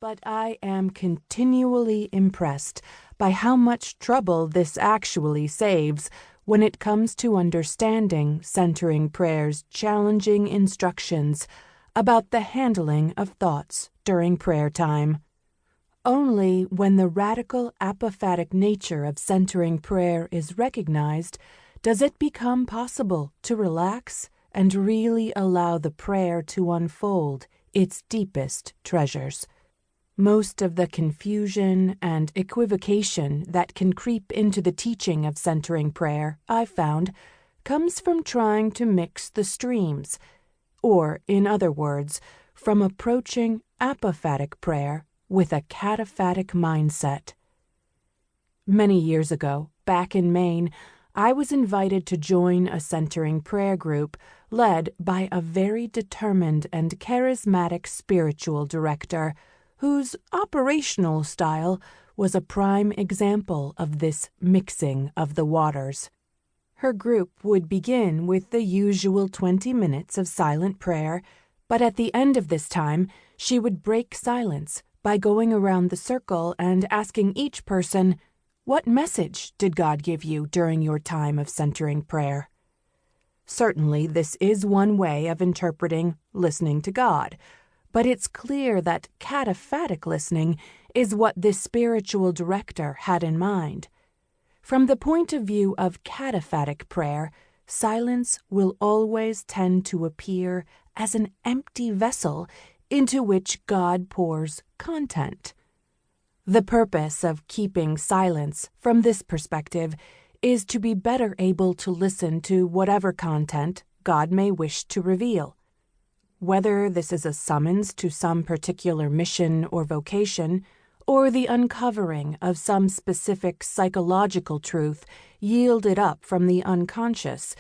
but I am continually impressed by how much trouble this actually saves when it comes to understanding centering prayer's challenging instructions about the handling of thoughts during prayer time. Only when the radical apophatic nature of centering prayer is recognized does it become possible to relax and really allow the prayer to unfold its deepest treasures. Most of the confusion and equivocation that can creep into the teaching of centering prayer, I've found, comes from trying to mix the streams, or, in other words, from approaching apophatic prayer with a cataphatic mindset. Many years ago, back in Maine, I was invited to join a centering prayer group led by a very determined and charismatic spiritual director whose operational style was a prime example of this mixing of the waters. Her group would begin with the usual 20 minutes of silent prayer, but at the end of this time, she would break silence by going around the circle and asking each person, "What message did God give you during your time of centering prayer?" Certainly, this is one way of interpreting listening to God, but it's clear that cataphatic listening is what this spiritual director had in mind. From the point of view of cataphatic prayer, silence will always tend to appear as an empty vessel into which God pours content. The purpose of keeping silence from this perspective is to be better able to listen to whatever content God may wish to reveal. Whether this is a summons to some particular mission or vocation, or the uncovering of some specific psychological truth yielded up from the unconscious,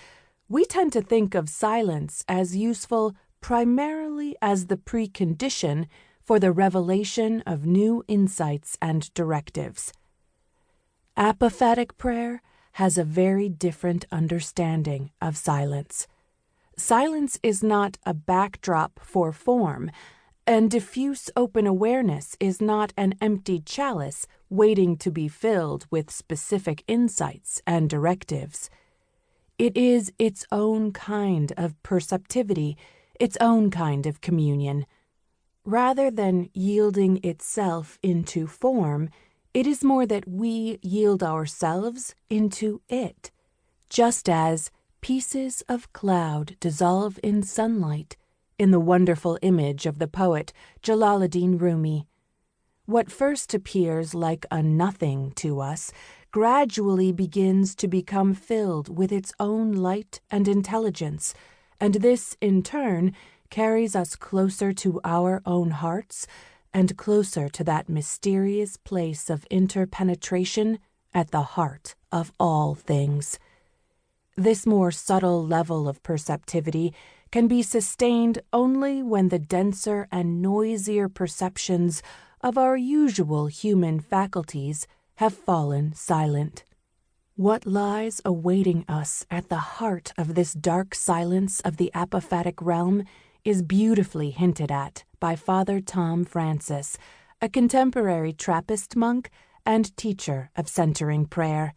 we tend to think of silence as useful primarily as the precondition for the revelation of new insights and directives. Apophatic prayer has a very different understanding of silence. Silence is not a backdrop for form, and diffuse open awareness is not an empty chalice waiting to be filled with specific insights and directives. It is its own kind of perceptivity, its own kind of communion. Rather than yielding itself into form, it is more that we yield ourselves into it, just as pieces of cloud dissolve in sunlight, in the wonderful image of the poet Jalaluddin Rumi. What first appears like a nothing to us gradually begins to become filled with its own light and intelligence, and this, in turn, carries us closer to our own hearts and closer to that mysterious place of interpenetration at the heart of all things. This more subtle level of perceptivity can be sustained only when the denser and noisier perceptions of our usual human faculties have fallen silent. What lies awaiting us at the heart of this dark silence of the apophatic realm is beautifully hinted at by Father Tom Francis, a contemporary Trappist monk and teacher of centering prayer.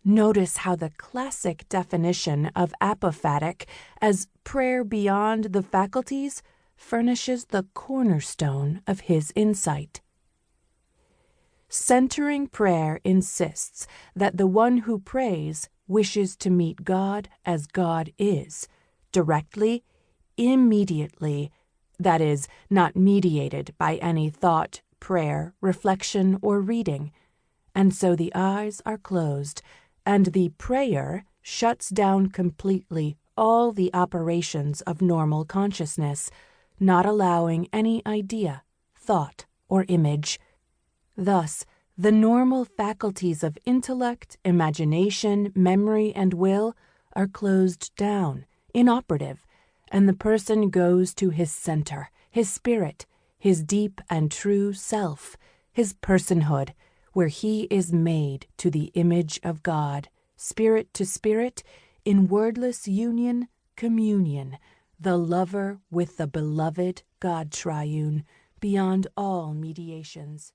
Notice how the classic definition of apophatic as prayer beyond the faculties furnishes the cornerstone of his insight. Centering prayer insists that the one who prays wishes to meet God as God is, directly, immediately, that is, not mediated by any thought, prayer, reflection, or reading, and so the eyes are closed, and the prayer shuts down completely all the operations of normal consciousness, not allowing any idea, thought, or image. Thus, the normal faculties of intellect, imagination, memory, and will are closed down, inoperative, and the person goes to his center, his spirit, his deep and true self, his personhood, where he is made to the image of God, spirit to spirit, in wordless union, communion, the lover with the beloved God triune, beyond all mediations.